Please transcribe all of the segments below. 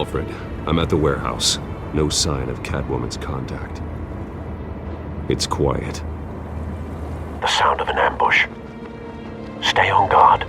Alfred, I'm at the warehouse. No sign of Catwoman's contact. It's quiet. The sound of an ambush. Stay on guard.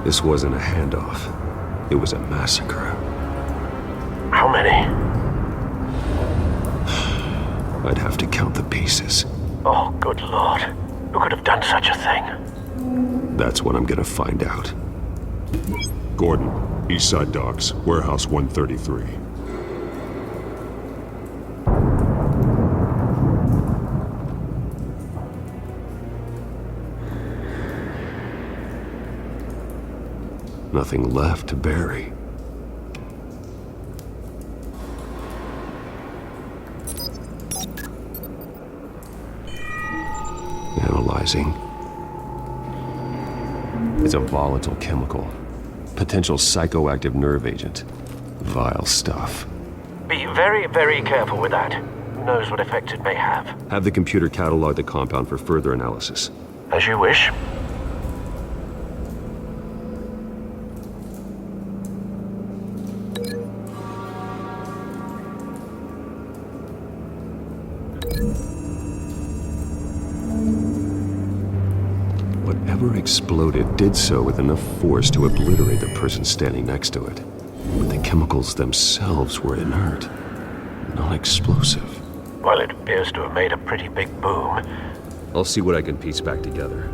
This wasn't a handoff. It was a massacre. How many? I'd have to count the pieces. Oh, good lord. Who could have done such a thing? That's what I'm gonna find out. Gordon, Eastside Docks, Warehouse 133. Nothing left to bury. Analyzing. It's a volatile chemical. Potential psychoactive nerve agent. Vile stuff. Be very, very careful with that. Who knows what effect it may have? Have the computer catalog the compound for further analysis. As you wish. Whatever exploded did so with enough force to obliterate the person standing next to it. But the chemicals themselves were inert, non-explosive. Well, it appears to have made a pretty big boom. I'll see what I can piece back together.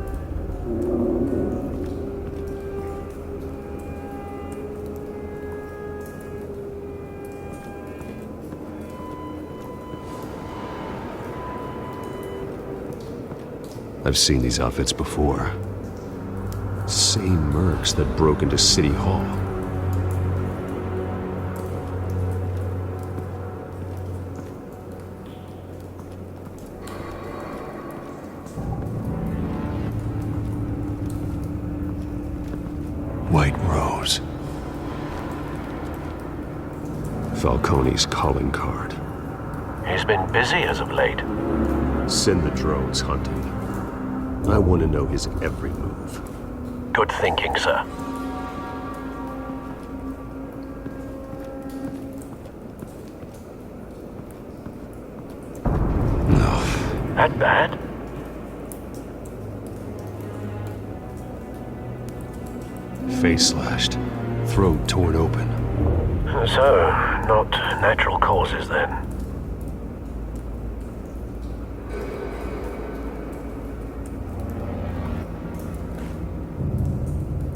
I've seen these outfits before. Same mercs that broke into City Hall. White Rose. Falcone's calling card. He's been busy as of late. Send the drones hunting. I want to know his every move. Good thinking, sir. No. That bad? Face slashed. Throat torn open. So, not natural causes then.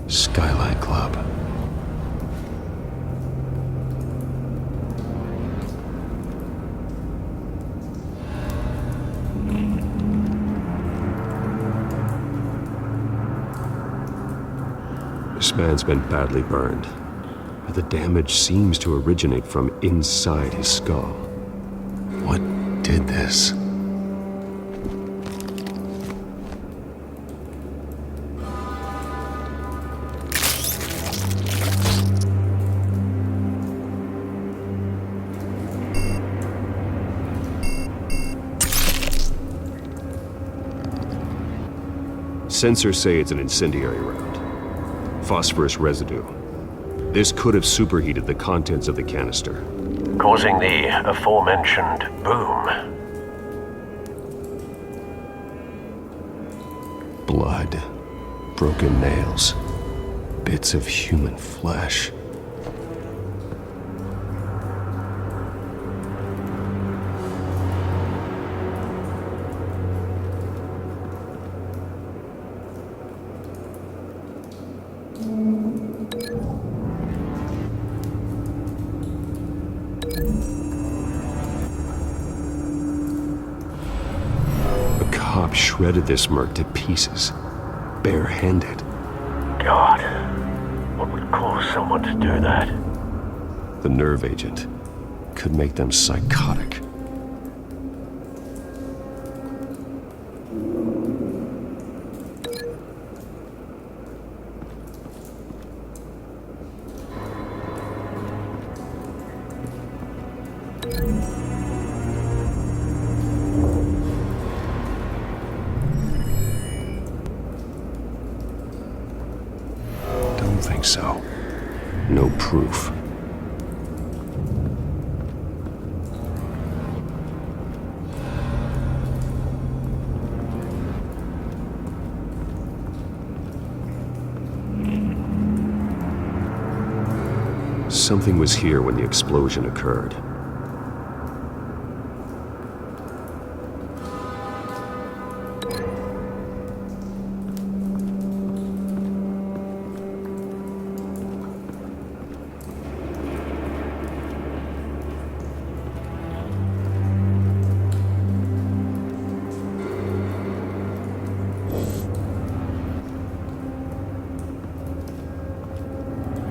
Skyline Club. This man's been badly burned, but the damage seems to originate from inside his skull. What did this? Sensors say it's an incendiary round. Phosphorus residue. This could have superheated the contents of the canister, Causing the aforementioned boom. Blood. Broken nails. Bits of human flesh. Shredded this merc to pieces, barehanded. God, what would cause someone to do that? The nerve agent could make them psychotic. don't think so. No proof. Something was here when the explosion occurred.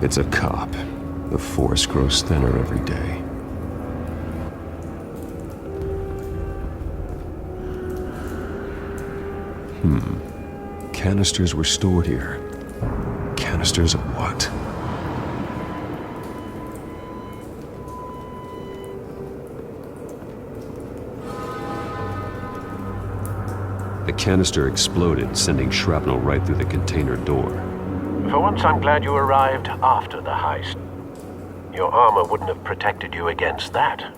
It's a cop. The force grows thinner every day. Canisters were stored here. Canisters of what? The canister exploded, sending shrapnel right through the container door. For once, I'm glad you arrived after the heist. Your armor wouldn't have protected you against that.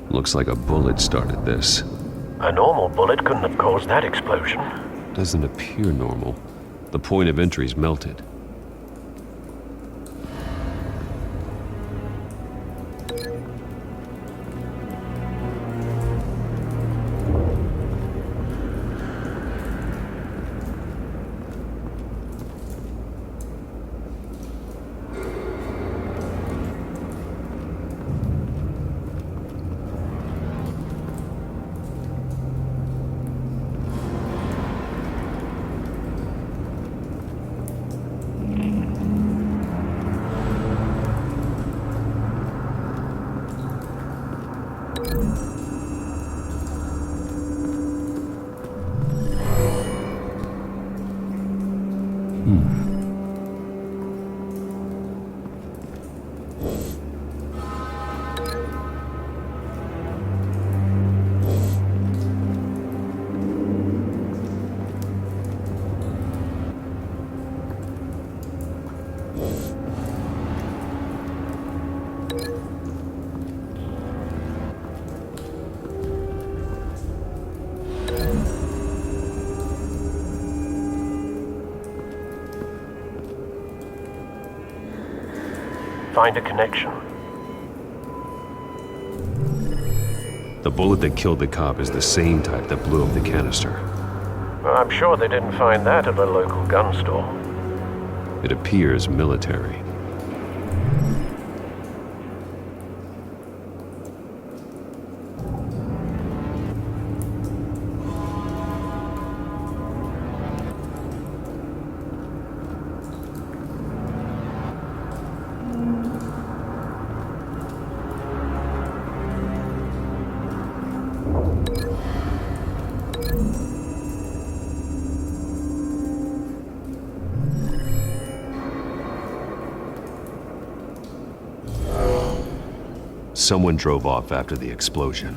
Looks like a bullet started this. A normal bullet couldn't have caused that explosion. Doesn't appear normal. The point of entry's melted. Find a connection. The bullet that killed the cop is the same type that blew up the canister. Well, I'm sure they didn't find that at a local gun store. It appears military. Someone drove off after the explosion.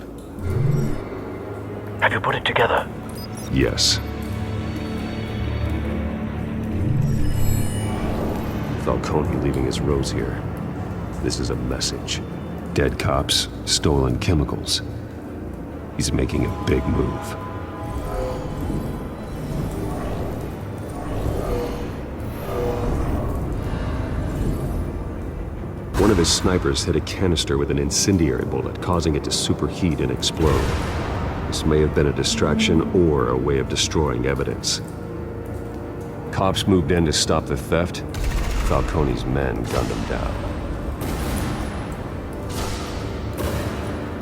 Have you put it together? Yes. Falcone leaving his rose here. This is a message. Dead cops, stolen chemicals. He's making a big move. One of his snipers hit a canister with an incendiary bullet, causing it to superheat and explode. This may have been a distraction or a way of destroying evidence. Cops moved in to stop the theft. Falcone's men gunned him down.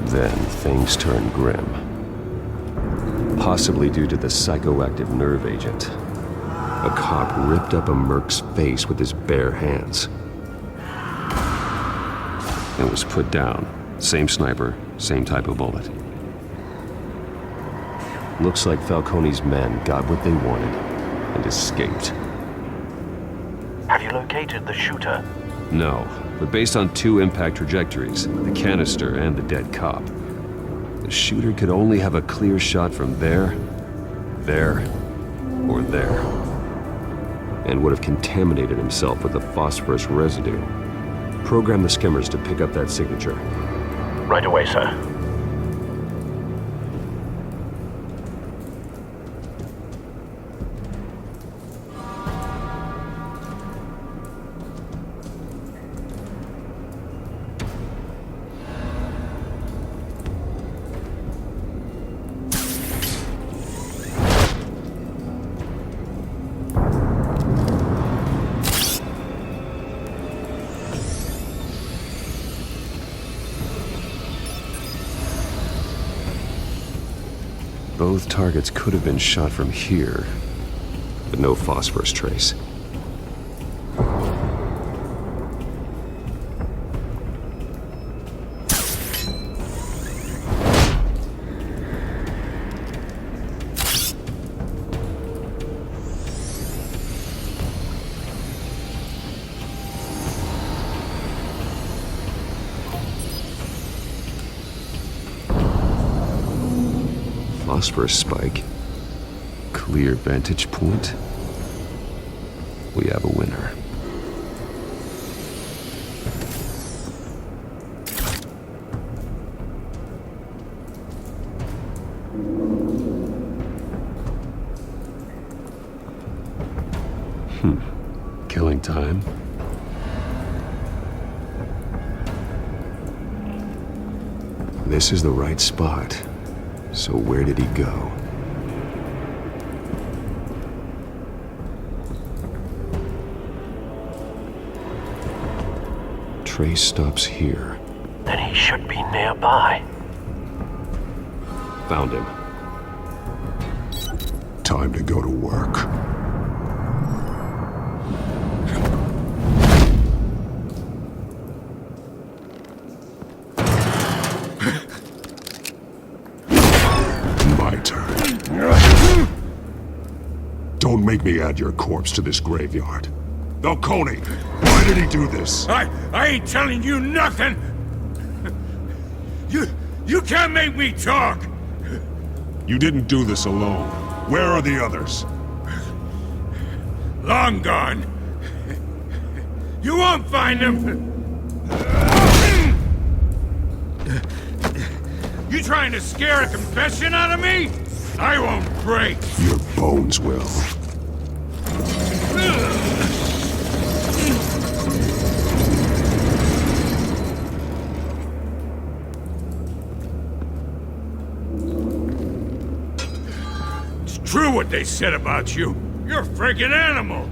Then things turned grim. Possibly due to the psychoactive nerve agent. A cop ripped up a merc's face with his bare hands. And was put down. Same sniper, same type of bullet. Looks like Falcone's men got what they wanted and escaped. Have you located the shooter? No, but based on two impact trajectories, the canister and the dead cop, the shooter could only have a clear shot from there, or there, and would have contaminated himself with the phosphorus residue. Program the skimmers to pick up that signature. Right away, sir. Both targets could have been shot from here, but no phosphorus trace. Phosphorus spike. Clear vantage point. We have a winner. Killing time. This is the right spot. So where did he go? Trace stops here. Then he should be nearby. Found him. Time to go to work. My turn. Don't make me add your corpse to this graveyard. Falcone, why did he do this? I ain't telling you nothing! You can't make me talk! You didn't do this alone. Where are the others? Long gone. You won't find them! You trying to scare a confession out of me? I won't break! Your bones will. It's true what they said about you. You're a freaking animal!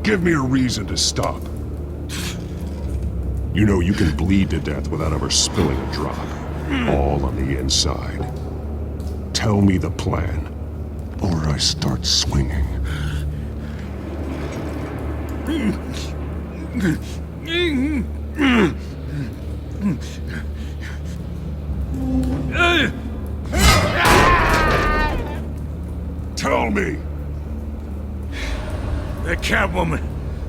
Give me a reason to stop. You know you can bleed to death without ever spilling a drop. All on the inside. Tell me the plan, or I start swinging. Tell me! The Catwoman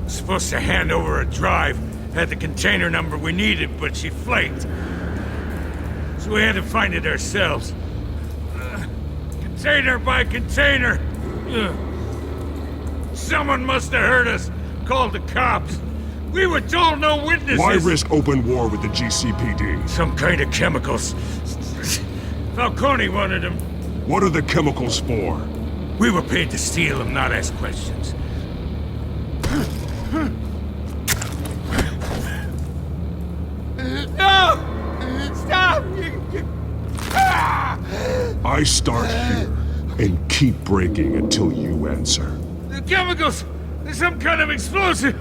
was supposed to hand over a drive. Had the container number we needed, but she flaked. So we had to find it ourselves. Container by container. Someone must have heard us. Called the cops. We were told no witnesses. Why risk open war with the GCPD? Some kind of chemicals. Falcone wanted them. What are the chemicals for? We were paid to steal them, not ask questions. No! Stop! I start here and keep breaking until you answer. The chemicals! There's some kind of explosive!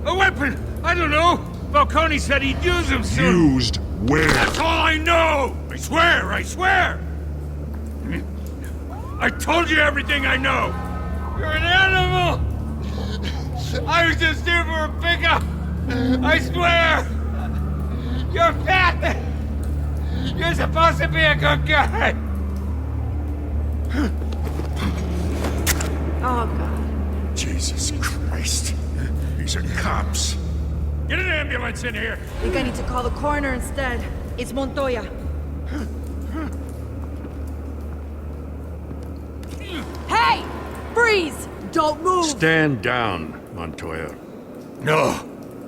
A weapon! I don't know! Falcone said he'd use them soon! Used where? That's all I know! I swear! I swear! I told you everything I know! You're an animal! I was just here for a pickup! I swear! You're fat! You're supposed to be a good guy! Oh, God. Jesus Christ. These are cops. Get an ambulance in here! I think I need to call the coroner instead. It's Montoya. Hey! Freeze! Don't move! Stand down, Montoya. No.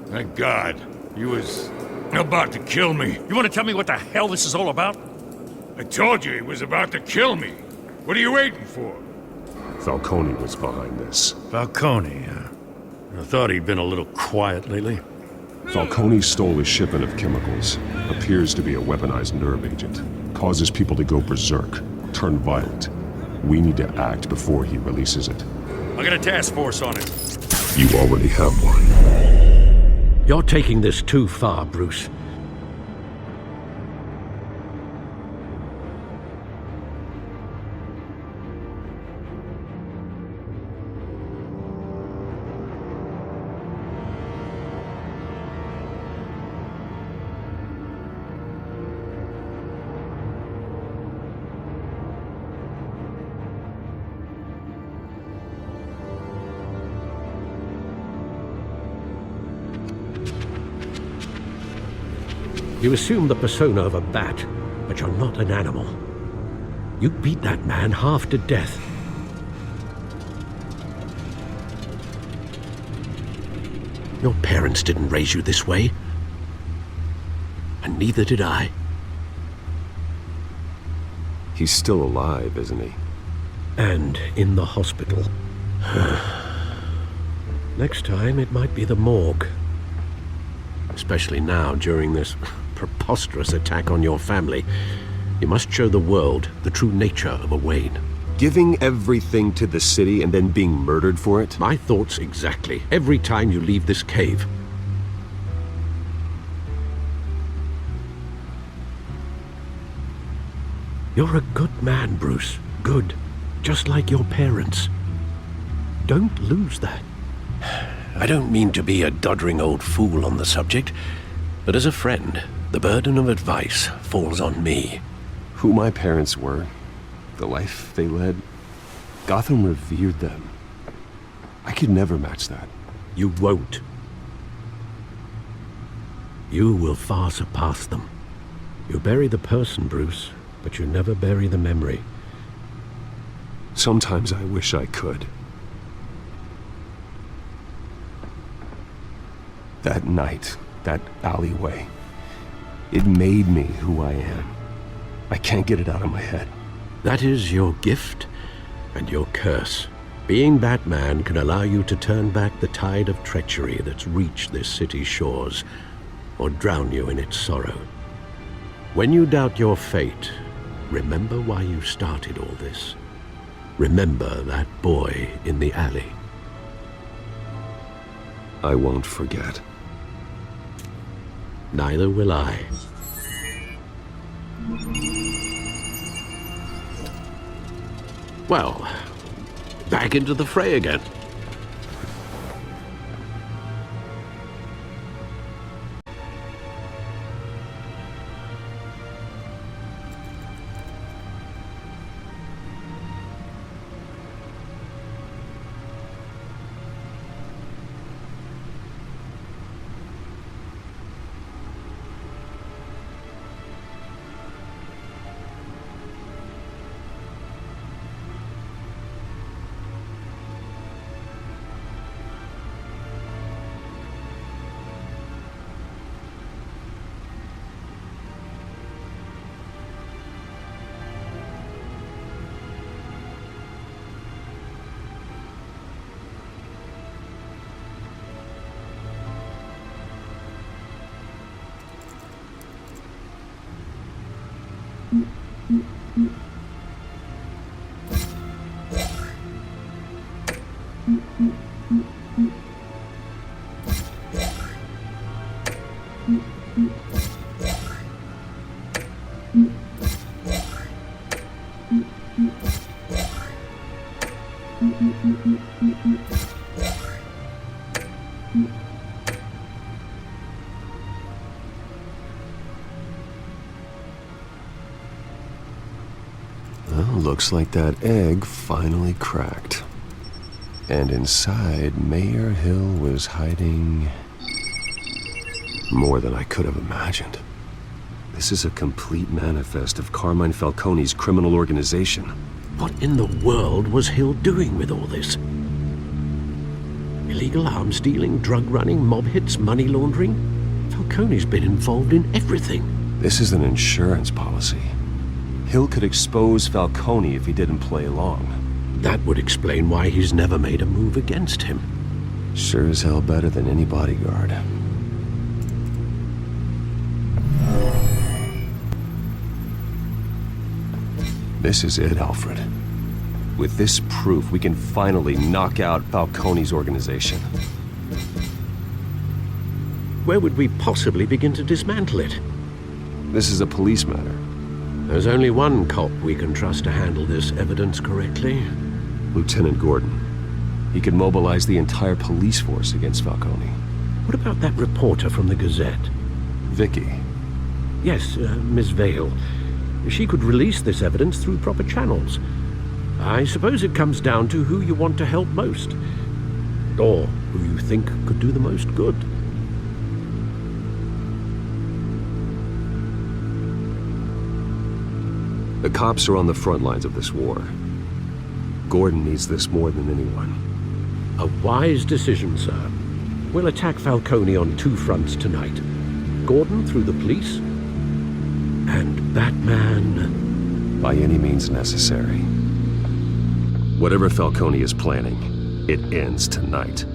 Thank God. He was about to kill me. You want to tell me what the hell this is all about? I told you he was about to kill me. What are you waiting for? Falcone was behind this. Falcone, I thought he'd been a little quiet lately. Falcone stole a shipment of chemicals. Appears to be a weaponized nerve agent. Causes people to go berserk, turn violent. We need to act before he releases it. I got a task force on it. You already have one. You're taking this too far, Bruce. You assume the persona of a bat, but you're not an animal. You beat that man half to death. Your parents didn't raise you this way. And neither did I. He's still alive, isn't he? And in the hospital. Next time, it might be the morgue. Especially now, during this preposterous attack on your family. You must show the world the true nature of a Wayne. Giving everything to the city and then being murdered for it? My thoughts exactly. Every time you leave this cave. You're a good man, Bruce. Good. Just like your parents. Don't lose that. I don't mean to be a doddering old fool on the subject, but as a friend, the burden of advice falls on me. Who my parents were, the life they led, Gotham revered them. I could never match that. You won't. You will far surpass them. You bury the person, Bruce, but you never bury the memory. Sometimes I wish I could. That night, that alleyway, it made me who I am. I can't get it out of my head. That is your gift and your curse. Being Batman can allow you to turn back the tide of treachery that's reached this city's shores, or drown you in its sorrow. When you doubt your fate, remember why you started all this. Remember that boy in the alley. I won't forget. Neither will I. Well, back into the fray again. Looks like that egg finally cracked. And inside, Mayor Hill was hiding more than I could have imagined. This is a complete manifest of Carmine Falcone's criminal organization. What in the world was Hill doing with all this? Illegal arms dealing, drug running, mob hits, money laundering? Falcone's been involved in everything. This is an insurance policy. Hill could expose Falcone if he didn't play along. That would explain why he's never made a move against him. Sure as hell better than any bodyguard. This is it, Alfred. With this proof, we can finally knock out Falcone's organization. Where would we possibly begin to dismantle it? This is a police matter. There's only one cop we can trust to handle this evidence correctly. Lieutenant Gordon. He could mobilize the entire police force against Falcone. What about that reporter from the Gazette? Vicky. Yes, Miss Vale. She could release this evidence through proper channels. I suppose it comes down to who you want to help most. Or who you think could do the most good. The cops are on the front lines of this war. Gordon needs this more than anyone. A wise decision, sir. We'll attack Falcone on two fronts tonight. Gordon through the police, and Batman... by any means necessary. Whatever Falcone is planning, it ends tonight.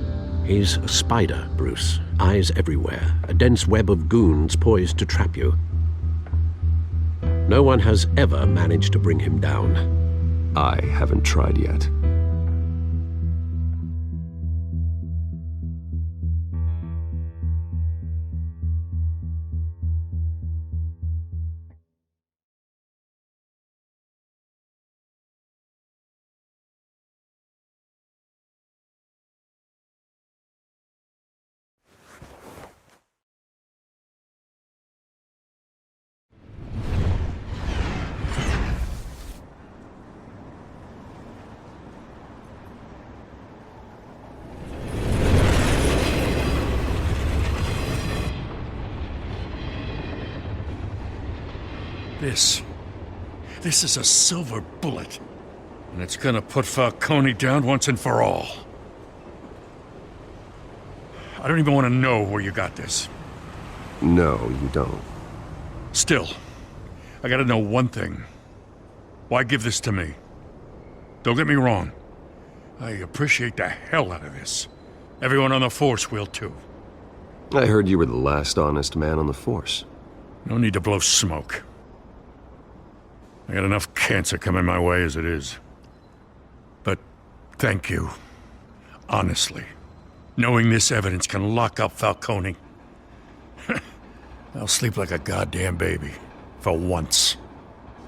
He's a spider, Bruce. Eyes everywhere. A dense web of goons poised to trap you. No one has ever managed to bring him down. I haven't tried yet. This is a silver bullet. And it's gonna put Falcone down once and for all. I don't even want to know where you got this. No, you don't. Still, I gotta know one thing. Why give this to me? Don't get me wrong. I appreciate the hell out of this. Everyone on the force will too. I heard you were the last honest man on the force. No need to blow smoke. I got enough cancer coming my way as it is. But thank you. Honestly. Knowing this evidence can lock up Falcone. I'll sleep like a goddamn baby. For once.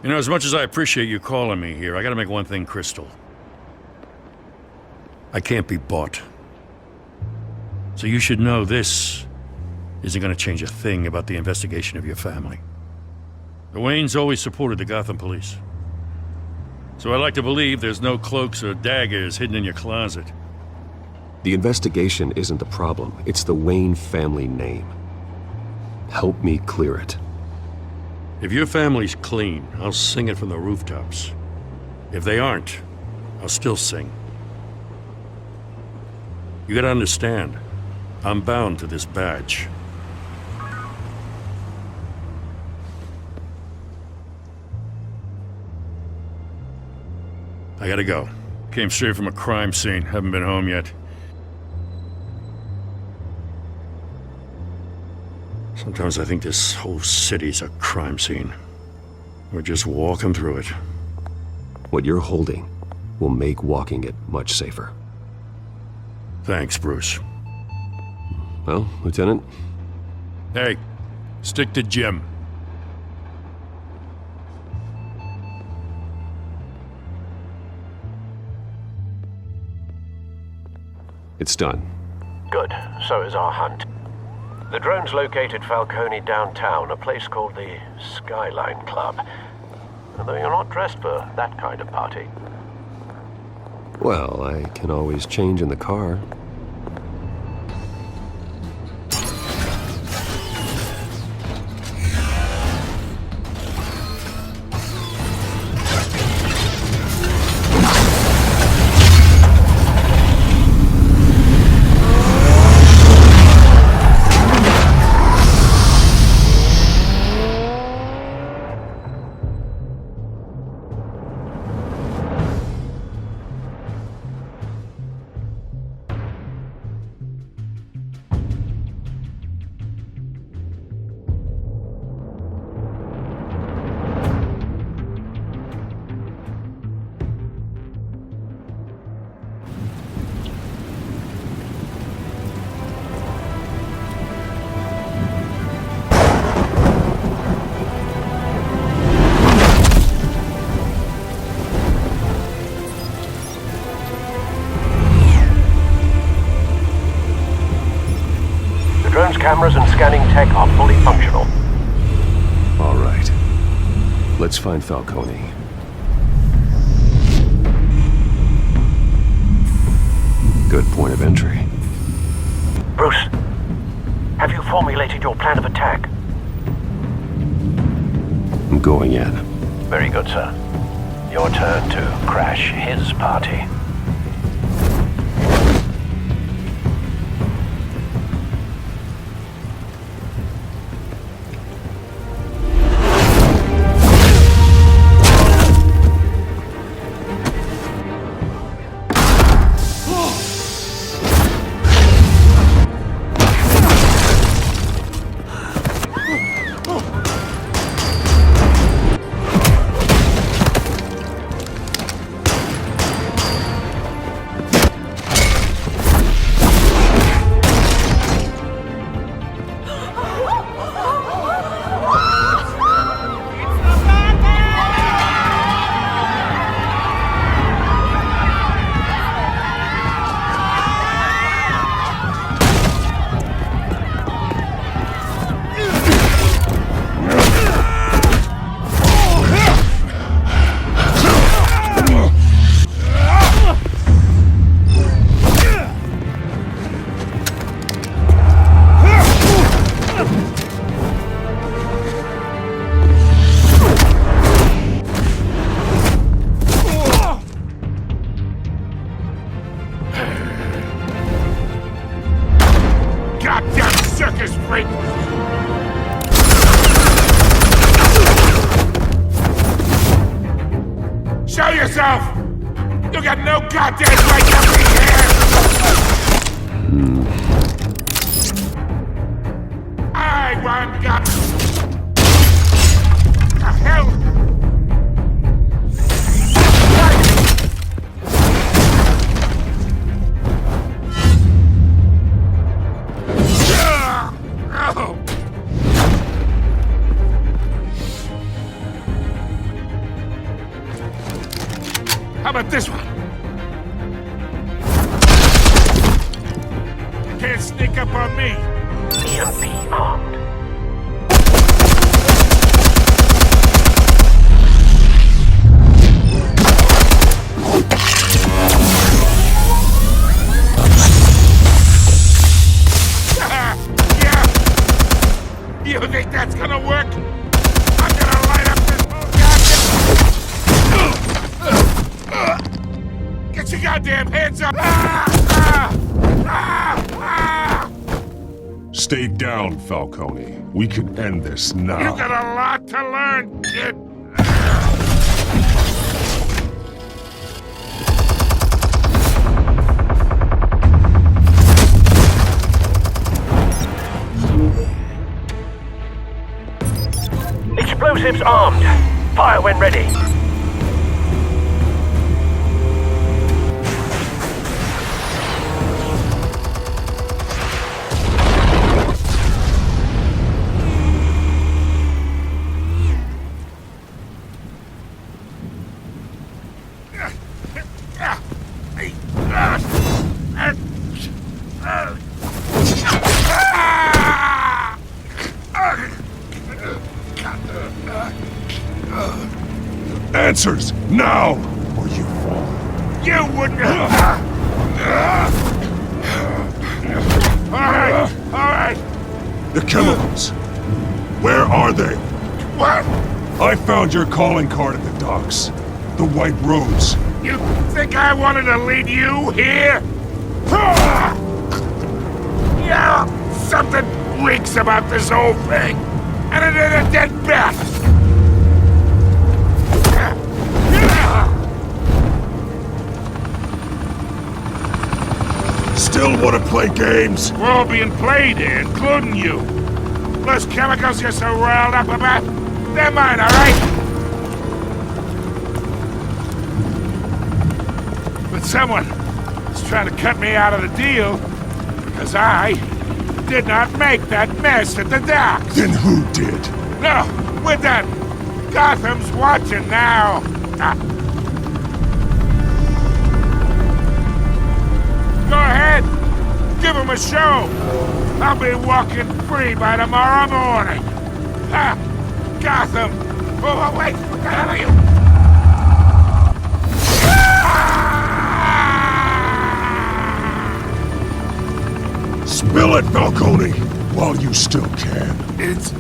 You know, as much as I appreciate you calling me here, I gotta make one thing crystal. I can't be bought. So you should know this isn't gonna change a thing about the investigation of your family. The Waynes always supported the Gotham police. So I like to believe there's no cloaks or daggers hidden in your closet. The investigation isn't the problem. It's the Wayne family name. Help me clear it. If your family's clean, I'll sing it from the rooftops. If they aren't, I'll still sing. You gotta understand, I'm bound to this badge. I gotta go. Came straight from a crime scene. Haven't been home yet. Sometimes I think this whole city's a crime scene. We're just walking through it. What you're holding will make walking it much safer. Thanks, Bruce. Well, Lieutenant? Hey, stick to Jim. It's done. Good. So is our hunt. The drones located Falcone downtown, a place called the Skyline Club. although you're not dressed for that kind of party. Well, I can always change in the car. Drone's cameras and scanning tech are fully functional. All right. Let's find Falcone. Good point of entry. Bruce, have you formulated your plan of attack? I'm going in. Very good, sir. Your turn to crash his party. Show yourself! You got no goddamn right to be here! I want God. The hell? How about this one? Can't sneak up on me. EMP armed. Yeah. You think that's gonna work? I'm gonna light up this whole goddamn... Get your goddamn hands up! Stay down, Falcone. We can end this now. You got a lot to learn, kid. Explosives armed. Fire when ready. answers, now, or you fall. You wouldn't... Alright. The chemicals. Where are they? What? I found your calling card at the docks. The White Rose. You think I wanted to lead you here? Yeah, something reeks about this whole thing. And it is a dead bat. Still want to play games? We're all being played here, including you. Those chemicals you're so riled up about, they're mine, all right? But someone is trying to cut me out of the deal because I did not make that mess at the docks. Then who did? No, we're done. Gotham's watching now. Go ahead. Give him a show. I'll be walking free by tomorrow morning. Gotham. Oh, wait. What the hell are you? Spill it, Falcone, while you still can. It's...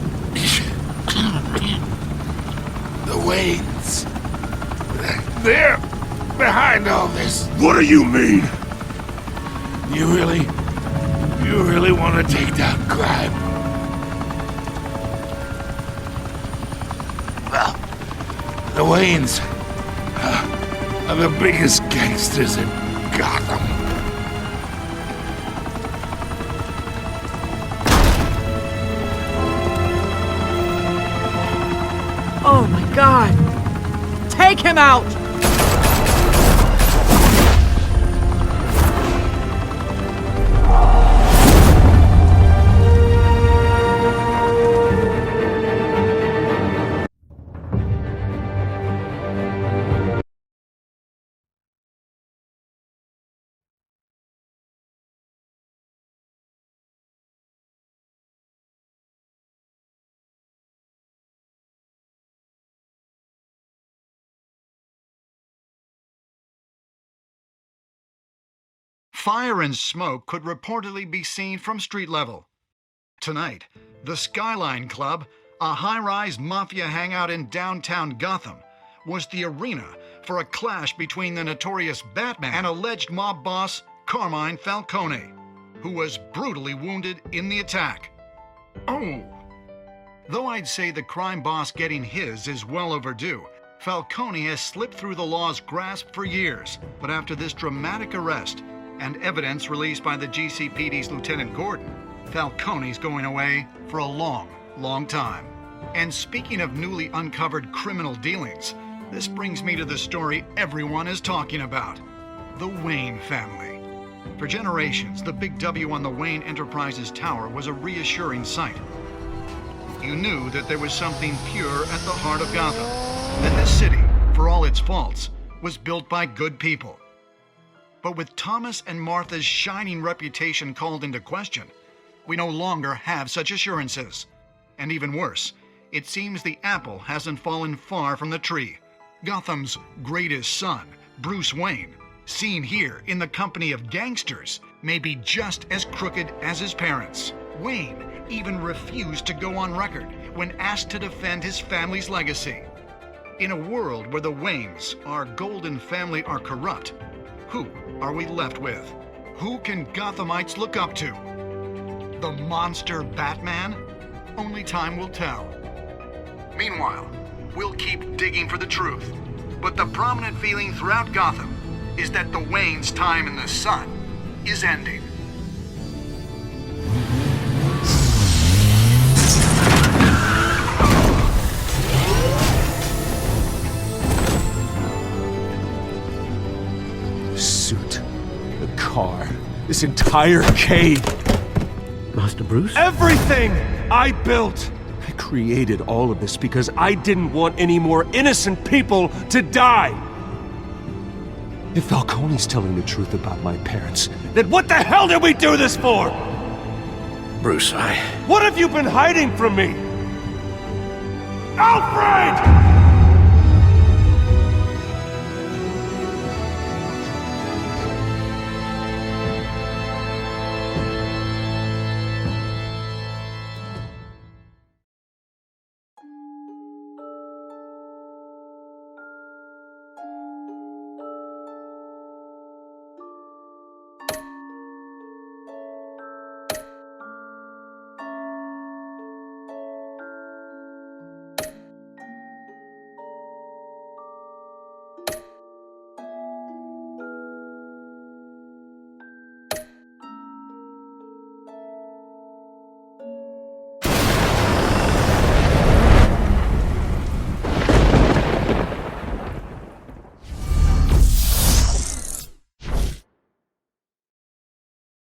the Waynes. They're behind all this. What do you mean? You really want to take down crime? Well, the Waynes are the biggest gangsters in Gotham. Oh my God! Take him out! Fire and smoke could reportedly be seen from street level. Tonight, the Skyline Club, a high-rise mafia hangout in downtown Gotham, was the arena for a clash between the notorious Batman and alleged mob boss Carmine Falcone, who was brutally wounded in the attack. Oh! Though I'd say the crime boss getting his is well overdue, Falcone has slipped through the law's grasp for years, but after this dramatic arrest, and evidence released by the GCPD's Lieutenant Gordon, Falcone's going away for a long, long time. And speaking of newly uncovered criminal dealings, this brings me to the story everyone is talking about, the Wayne family. For generations, the big W on the Wayne Enterprises Tower was a reassuring sight. You knew that there was something pure at the heart of Gotham, that this city, for all its faults, was built by good people. But with Thomas and Martha's shining reputation called into question, we no longer have such assurances. And even worse, it seems the apple hasn't fallen far from the tree. Gotham's greatest son, Bruce Wayne, seen here in the company of gangsters, may be just as crooked as his parents. Wayne even refused to go on record when asked to defend his family's legacy. In a world where the Waynes, our golden family, are corrupt, who are we left with? Who can Gothamites look up to? The monster Batman? Only time will tell. Meanwhile, we'll keep digging for the truth. But the prominent feeling throughout Gotham is that the Waynes' time in the sun is ending. Suit, the car, this entire cave. Master Bruce? Everything I built! I created all of this because I didn't want any more innocent people to die! If Falcone's telling the truth about my parents, then what the hell did we do this for? Bruce, What have you been hiding from me? Alfred!